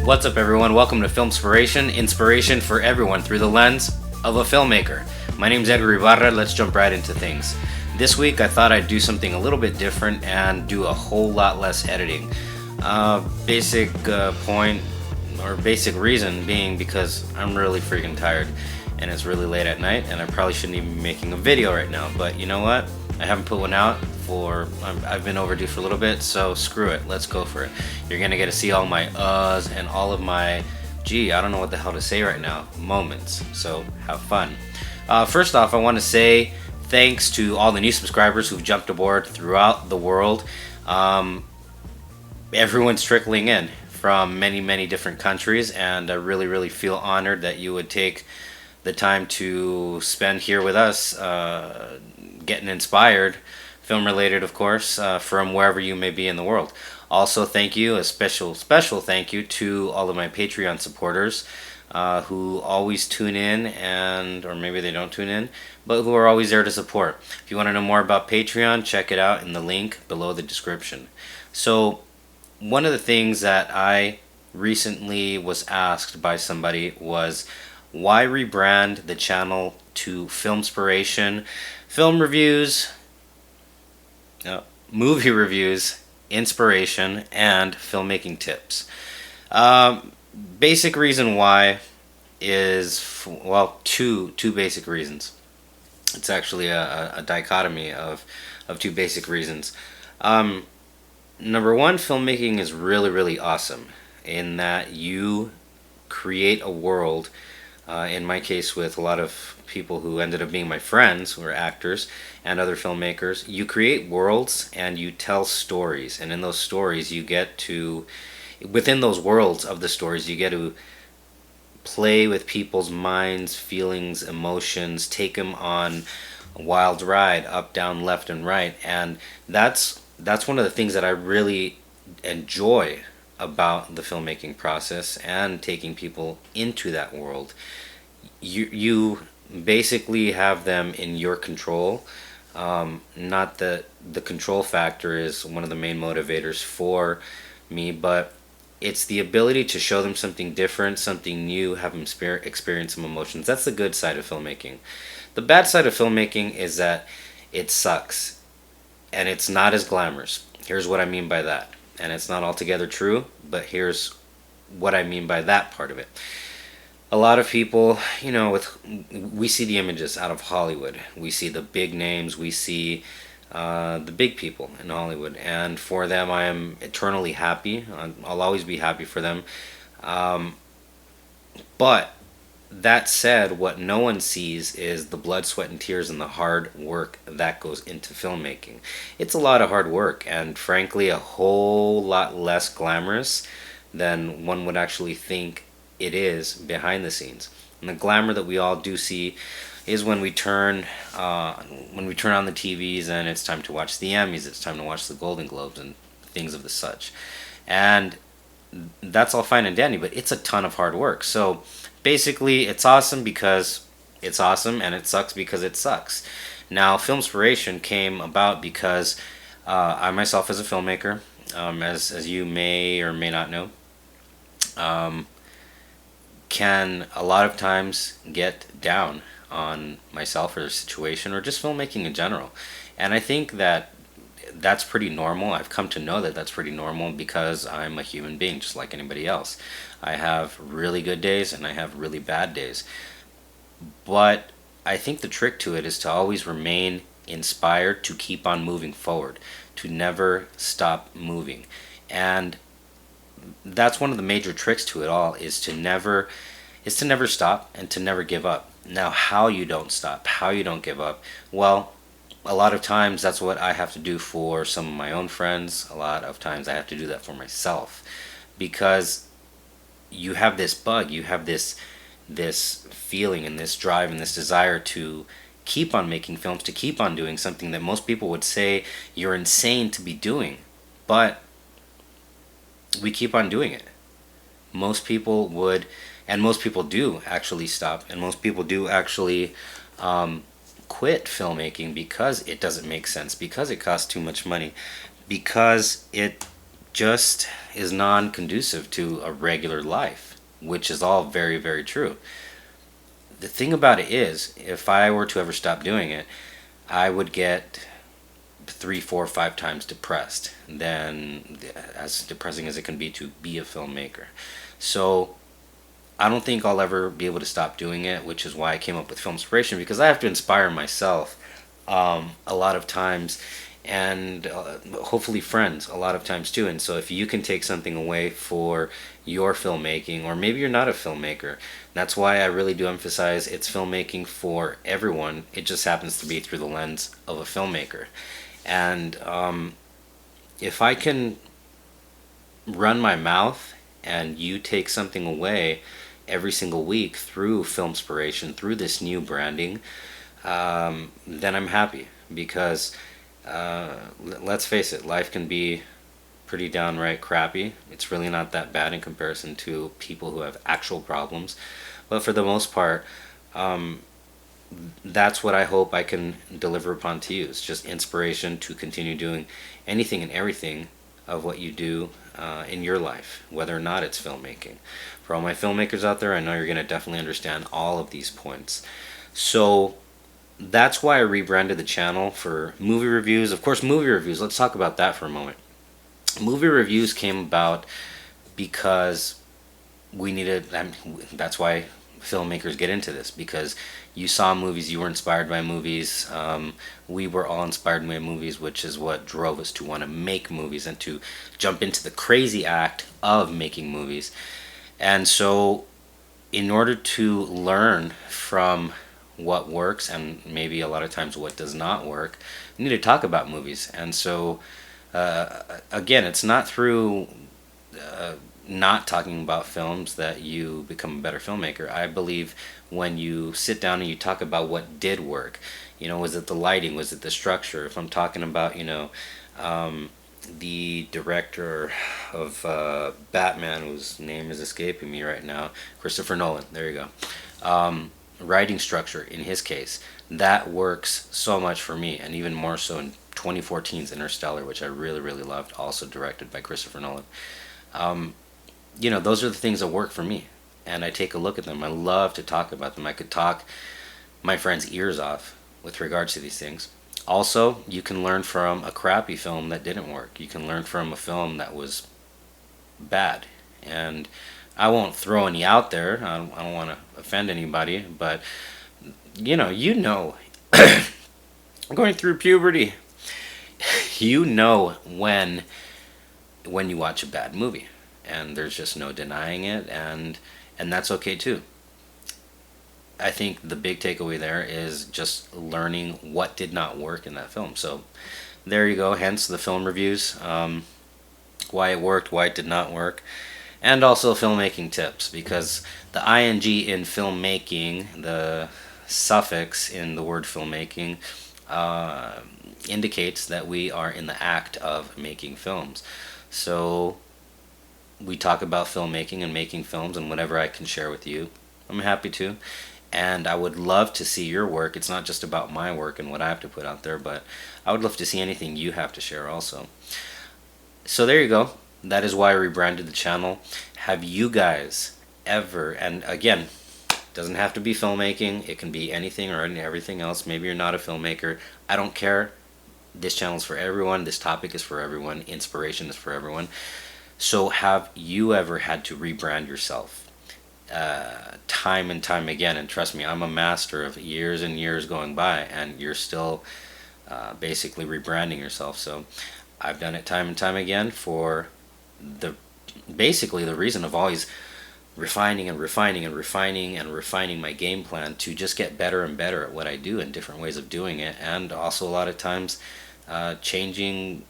What's up, everyone? Welcome to Filmspiration, inspiration for everyone through the lens of a filmmaker. My name's Edgar Ibarra. Let's jump right into things. This week I thought I'd do something a little bit different and do a whole lot less editing. Basic point or basic reason being because I'm really freaking tired and it's really late at night and I probably shouldn't even be making a video right now, but you know what? I haven't put one out I've been overdue for a little bit, so screw it, let's go for it. You're gonna get to see all my uhs and all of my, I don't know what the hell to say right now, moments, so have fun. First off, I want to say thanks to all the new subscribers who've jumped aboard throughout the world. Everyone's trickling in from many different countries, and I really feel honored that you would take the time to spend here with us, getting inspired, film related of course, from wherever you may be in the world. Also, thank you, a special thank you to all of my Patreon supporters who always tune in, or maybe they don't tune in, but who are always there to support. If you want to know more about Patreon, check it out in the link below the description. So one of the things that I recently was asked by somebody was, why rebrand the channel to Filmspiration, film reviews, movie reviews, inspiration, and filmmaking tips. Basic reason why is, well, two basic reasons. It's actually a dichotomy of two basic reasons. Number one, filmmaking is really awesome in that you create a world, in my case with a lot of people who ended up being my friends who are actors and other filmmakers. You create worlds and you tell stories, and in those stories you get to, within those worlds of the stories, you get to play with people's minds, feelings, emotions, take them on a wild ride, up, down, left, and right. And that's one of the things that I really enjoy about the filmmaking process and taking people into that world. You basically have them in your control. Not that the control factor is one of the main motivators for me, but it's the ability to show them something different, something new, have them experience some emotions. That's the good side of filmmaking. The bad side of filmmaking is that it sucks and it's not as glamorous. Here's what I mean by that. And it's not altogether true, but here's what I mean by that part of it. A lot of people, we see the images out of Hollywood. We see the big names. We see the big people in Hollywood. And for them, I am eternally happy. I'll always be happy for them. But that said, what no one sees is the blood, sweat, and tears and the hard work that goes into filmmaking. It's a lot of hard work, and frankly, a whole lot less glamorous than one would actually think it is behind the scenes. And the glamour that we all do see is when we turn on the TVs and it's time to watch the Emmys, it's time to watch the Golden Globes and things of the such. And that's all fine and dandy, but it's a ton of hard work. So basically, it's awesome because it's awesome, and it sucks because it sucks. Now, Filmspiration came about because I myself, as a filmmaker, as you may or may not know, can a lot of times get down on myself or the situation or just filmmaking in general. And I think that that's pretty normal. I've come to know that that's pretty normal because I'm a human being just like anybody else. I have really good days and I have really bad days. But I think the trick to it is to always remain inspired, to keep on moving forward, to never stop moving. And that's one of the major tricks to it all, is to never stop and to never give up. Now, how you don't stop, how you don't give up, well, a lot of times that's what I have to do for some of my own friends. A lot of times I have to do that for myself, because you have this bug, you have this feeling and this drive and this desire to keep on making films, to keep on doing something that most people would say you're insane to be doing, but we keep on doing it. Most people would, and most people do actually stop, and most people do actually quit filmmaking because it doesn't make sense, because it costs too much money, because it just is non-conducive to a regular life, which is all very, very true. The thing about it is, if I were to ever stop doing it, I would get 3, 4, 5 times depressed than as depressing as it can be to be a filmmaker. So I don't think I'll ever be able to stop doing it, which is why I came up with Film Inspiration, because I have to inspire myself a lot of times, and hopefully friends a lot of times too. And so if you can take something away for your filmmaking, or maybe you're not a filmmaker, that's why I really do emphasize it's filmmaking for everyone. It just happens to be through the lens of a filmmaker. And if I can run my mouth and you take something away every single week through Film Inspiration, through this new branding, then I'm happy. Because let's face it, life can be pretty downright crappy. It's really not that bad in comparison to people who have actual problems. But for the most part, that's what I hope I can deliver upon to you. It's just inspiration to continue doing anything and everything of what you do in your life, whether or not it's filmmaking. For all my filmmakers out there, I know you're going to definitely understand all of these points. So that's why I rebranded the channel for movie reviews. Of course, movie reviews, let's talk about that for a moment. Movie reviews came about because we needed, that's why filmmakers get into this, because you saw movies, you were inspired by movies, we were all inspired by movies, which is what drove us to want to make movies and to jump into the crazy act of making movies. And so in order to learn from what works and maybe a lot of times what does not work, we need to talk about movies. And so again, it's not through not talking about films that you become a better filmmaker. I believe when you sit down and you talk about what did work, you know, was it the lighting, was it the structure? If I'm talking about, you know, the director of Batman, whose name is escaping me right now, Christopher Nolan, there you go. Writing structure, in his case, that works so much for me, and even more so in 2014's Interstellar, which I really, really loved, also directed by Christopher Nolan. You know, those are the things that work for me, and I take a look at them. I love to talk about them. I could talk my friends' ears off with regards to these things. Also, you can learn from a crappy film that didn't work. You can learn from a film that was bad. And I won't throw any out there. I don't want to offend anybody, but you know, going through puberty, you know when you watch a bad movie, and there's just no denying it, and that's okay too. I think the big takeaway there is just learning what did not work in that film. So there you go, hence the film reviews, why it worked, why it did not work, and also filmmaking tips, because the ing in filmmaking, the suffix in the word filmmaking, indicates that we are in the act of making films. So we talk about filmmaking and making films, and whatever I can share with you, I'm happy to. And I would love to see your work. It's not just about my work and what I have to put out there, but I would love to see anything you have to share also. So there you go. That is why I rebranded the channel. Have you guys ever, and again, doesn't have to be filmmaking, it can be anything or everything else. Maybe you're not a filmmaker. I don't care. This channel is for everyone. This topic is for everyone. Inspiration is for everyone. So have you ever had to rebrand yourself? Time and time again, and trust me, I'm a master of years and years going by, and you're still basically rebranding yourself. So I've done it time and time again for basically the reason of always refining and refining and refining and refining my game plan to just get better and better at what I do and different ways of doing it, and also a lot of times changing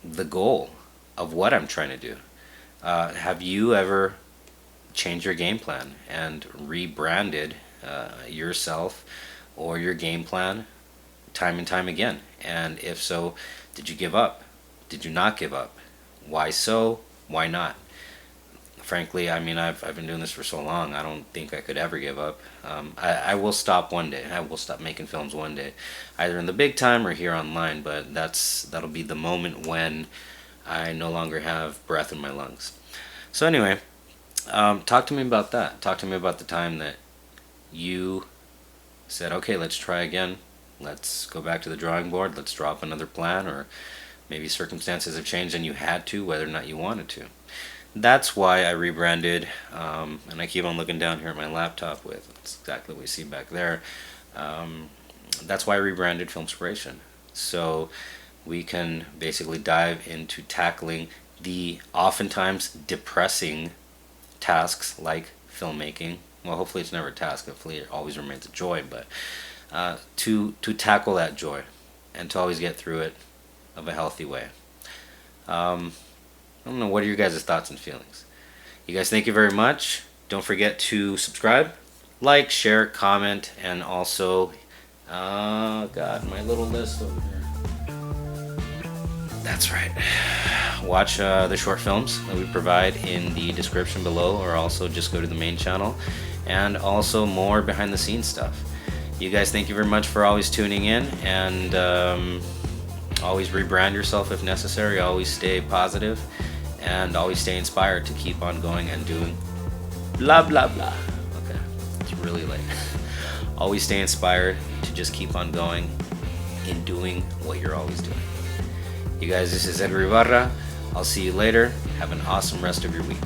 the goal of what I'm trying to do. Have you ever changed your game plan and rebranded yourself or your game plan time and time again? And if so, did you give up? Did you not give up? Why so? Why not? Frankly, I mean, I've been doing this for so long, I don't think I could ever give up. I will stop one day. I will stop making films one day, either in the big time or here online, but that'll be the moment when I no longer have breath in my lungs. So anyway, talk to me about that. Talk to me about the time that you said, okay, let's try again. Let's go back to the drawing board. Let's draw up another plan, or maybe circumstances have changed and you had to, whether or not you wanted to. That's why I rebranded, and I keep on looking down here at my laptop with, it's exactly what we see back there. That's why I rebranded Filmspiration. So we can basically dive into tackling the oftentimes depressing tasks like filmmaking. Well, hopefully it's never a task. Hopefully it always remains a joy. But to tackle that joy and to always get through it of a healthy way. I don't know. What are your guys' thoughts and feelings? You guys, thank you very much. Don't forget to subscribe, like, share, comment, and also, God, my little list over here. That's right. Watch the short films that we provide in the description below, or also just go to the main channel, and also more behind the scenes stuff. You guys, thank you very much for always tuning in, and always rebrand yourself if necessary. Always stay positive, and always stay inspired to keep on going and doing blah blah blah. Okay, it's really late. Always stay inspired to just keep on going in doing what you're always doing. You guys, this is Edgar Ibarra. I'll see you later. Have an awesome rest of your week.